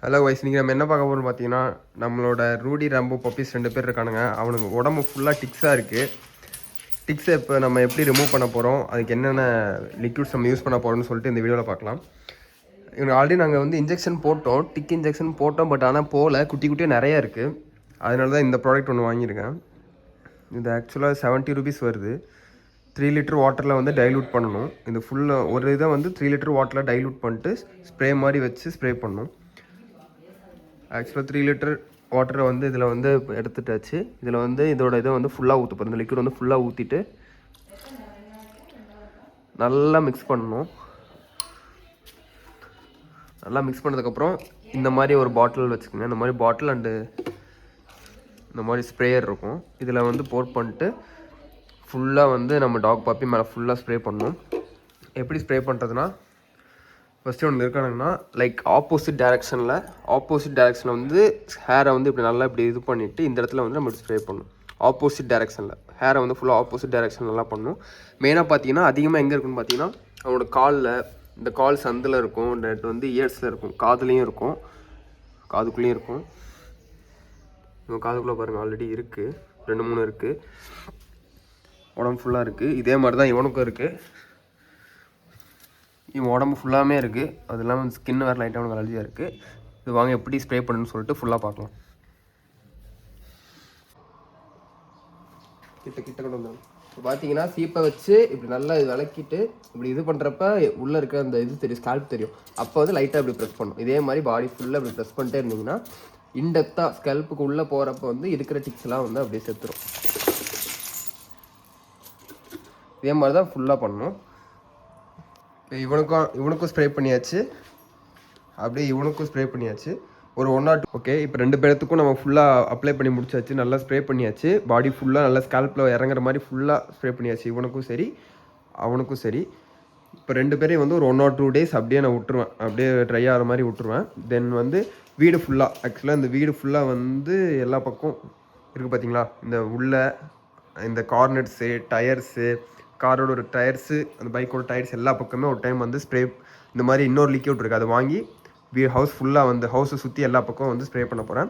Hello wise, நீங்கள் நம்ம என்ன பார்க்க போகிறோம்னு பார்த்தீங்கன்னா, நம்மளோட ரூடி ரம்போ பப்பீஸ் 2 பேர் இருக்கானுங்க. அவனுக்கு உடம்பு ஃபுல்லாக டிக்ஸாக இருக்குது. டிக்ஸை இப்போ நம்ம எப்படி ரிமூவ் பண்ண போகிறோம், அதுக்கு என்னென்ன லிக்விட்ஸ் நம்ம யூஸ் பண்ண போகிறோம்னு சொல்லிட்டு இந்த வீடியோவில் பார்க்கலாம். இவனுக்கு ஆல்ரெடி நாங்கள் வந்து இன்ஜெக்ஷன் போட்டோம், டிக் இன்ஜெக்ஷன் போட்டோம். பட் ஆனால் போகல, குட்டி குட்டியாக நிறையா இருக்குது. அதனால தான் இந்த ப்ராடக்ட் ஒன்று வாங்கியிருக்கேன். இது ஆக்சுவலாக 70 ரூபீஸ் வருது. 3 லிட்டர் வாட்டரில் வந்து டைல்யூட் பண்ணணும். இது ஃபுல்லாக ஒரு இதை வந்து 3 லிட்டர் வாட்டரில் டைல்யூட் பண்ணிட்டு ஸ்ப்ரே மாதிரி வச்சு ஸ்ப்ரே பண்ணணும். ஆக்சுவலாக 3 லிட்டர் வாட்டரை வந்து இதில் வந்து எடுத்துட்டாச்சு. இதில் வந்து இதோட இதை வந்து ஃபுல்லாக ஊற்ற போகிறோம். இந்த லிக்விட் வந்து ஃபுல்லாக ஊற்றிட்டு நல்லா மிக்ஸ் பண்ணணும். நல்லா மிக்ஸ் பண்ணதுக்கப்புறம் இந்த மாதிரி ஒரு பாட்டில் வச்சுக்கோங்க. இந்த மாதிரி பாட்டில் அண்டு இந்த மாதிரி ஸ்ப்ரேயர் இருக்கும். இதில் வந்து போர் பண்ணிட்டு ஃபுல்லாக வந்து நம்ம டாக் பப்பி மேலே ஃபுல்லாக ஸ்ப்ரே பண்ணணும். எப்படி ஸ்ப்ரே பண்ணுறதுனா, ஃபஸ்ட்டு ஒன்று இருக்கானுங்கன்னா லைக் ஆப்போசிட் டேரெக்ஷனில் வந்து ஹேரை வந்து இப்படி நல்லா இப்படி இது பண்ணிவிட்டு இந்த இடத்துல வந்து நம்ம ஸ்ப்ரே பண்ணணும். ஆப்போசிட் டேரெக்ஷனில் ஹேரை வந்து ஃபுல்லாக ஆப்போசிட் டேரெக்ஷன் நல்லா பண்ணணும். மெயினாக பார்த்தீங்கன்னா அதிகமாக எங்கே இருக்குன்னு பார்த்தீங்கன்னா அவனோட காலில், இந்த கால் சந்தில் இருக்கும், நெட் வந்து இயர்ஸில் இருக்கும், காதுலேயும் இருக்கும், காதுக்குள்ளேயும் இருக்கும். இவன் காதுக்குள்ளே பாருங்கள் ஆல்ரெடி இருக்குது, 2-3 இருக்குது. உடம்பு ஃபுல்லாக இருக்குது. இதே மாதிரி தான் இவனுக்கும் இருக்குது. இவன் உடம்பு ஃபுல்லாமே இருக்குது. அது இல்லாமல் ஸ்கின் வேறு லைட்டாக அவனுக்கு அலர்ஜியாக இருக்குது. இது வாங்க எப்படி ஸ்ப்ரே பண்ணுன்னு சொல்லிட்டு ஃபுல்லாக பார்க்கலாம். கிட்ட கொண்டு வந்தோம். இப்போ பார்த்தீங்கன்னா சீப்பை வச்சு இப்படி நல்லா இது விளக்கிட்டு இப்படி இது பண்ணுறப்ப உள்ளே இருக்கிற அந்த இது தெரியும், ஸ்கேல்ப் தெரியும். அப்போ வந்து லைட்டாக இப்படி ப்ரெஸ் பண்ணணும். இதே மாதிரி பாடி ஃபுல்லாக இப்படி ப்ரெஸ் பண்ணிட்டே இருந்தீங்கன்னா இன்டெப்த்தாக ஸ்கேல்ப்புக்கு உள்ளே போகிறப்ப வந்து இருக்கிற டிக்ஸ்லாம் வந்து அப்படியே செத்துரும். இதே மாதிரி தான் ஃபுல்லாக பண்ணணும். இவனுக்கும் ஸ்ப்ரே பண்ணியாச்சு, அப்படியே இவனுக்கும் ஸ்ப்ரே பண்ணியாச்சு. ஒரு 1 or 2 ஓகே. இப்போ 2 பேர்த்துக்கும் நம்ம ஃபுல்லாக அப்ளை பண்ணி முடிச்சாச்சு. நல்லா ஸ்ப்ரே பண்ணியாச்சு. பாடி ஃபுல்லாக நல்லா ஸ்கேல்ப்பில் இறங்குற மாதிரி ஃபுல்லாக ஸ்ப்ரே பண்ணியாச்சு. இவனுக்கும் சரி அவனுக்கும் சரி. இப்போ 2 பேரையும் வந்து ஒரு 1 or 2 days அப்படியே நான் விட்டுருவேன், அப்படியே ட்ரை ஆகிற மாதிரி விட்டுருவேன். தென் வந்து வீடு ஃபுல்லாக, ஆக்சுவலாக இந்த வீடு ஃபுல்லாக வந்து எல்லா பக்கம் இருக்குது பார்த்தீங்களா, இந்த உள்ள இந்த கார்னட்ஸு, டயர்ஸு, காரோட ஒரு டயர்ஸு, அந்த பைக்கோட டயர்ஸ் எல்லா பக்கமே ஒரு டைம் வந்து ஸ்ப்ரே, இந்த மாதிரி இன்னொரு லிக்விட் இருக்குது, அதை வாங்கி ஹவுஸ் ஃபுல்லாக வந்து ஹவுஸை சுற்றி எல்லா பக்கம் வந்து ஸ்ப்ரே பண்ண போகிறேன்.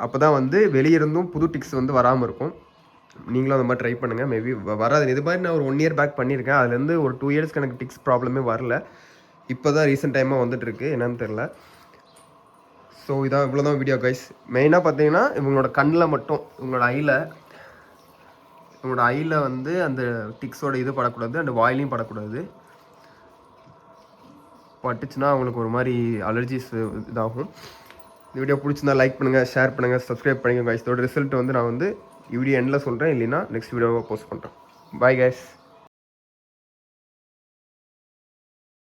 அப்போ தான் வந்து வெளியிருந்தும் புது டிக்ஸ் வந்து வராமல் இருக்கும். நீங்களும் அந்த மாதிரி ட்ரை பண்ணுங்கள். மேபி வராது. இது மாதிரி நான் ஒரு 1 year பேக் பண்ணியிருக்கேன். அதுலேருந்து ஒரு 2 yearsக்கு எனக்கு டிக்ஸ் ப்ராப்ளமே வரல. இப்போ தான் ரீசெண்ட் டைமாக வந்துட்டுருக்கு, என்னன்னு தெரில. ஸோ இவ்வளோதான் வீடியோ கைஸ். மெயினாக பார்த்தீங்கன்னா இவங்களோட கண்ணில் மட்டும், இவங்களோட ஐயில் வந்து அந்த டிக்ஸோட இது படக்கூடாது, அந்த வாயிலையும் படக்கூடாது. பட்டுச்சுன்னா அவங்களுக்கு ஒரு மாதிரி அலர்ஜிஸ் இதாகும். இந்த வீடியோ பிடிச்சிருந்தா லைக் பண்ணுங்கள், ஷேர் பண்ணுங்கள், சப்ஸ்கிரைப் பண்ணிக்கோங்க கைஸ். இதோட ரிசல்ட் வந்து நான் வந்து வீடியோ எண்டில் சொல்கிறேன், இல்லைன்னா நெக்ஸ்ட் வீடியோவை போஸ்ட் பண்ணுறேன். Bye guys.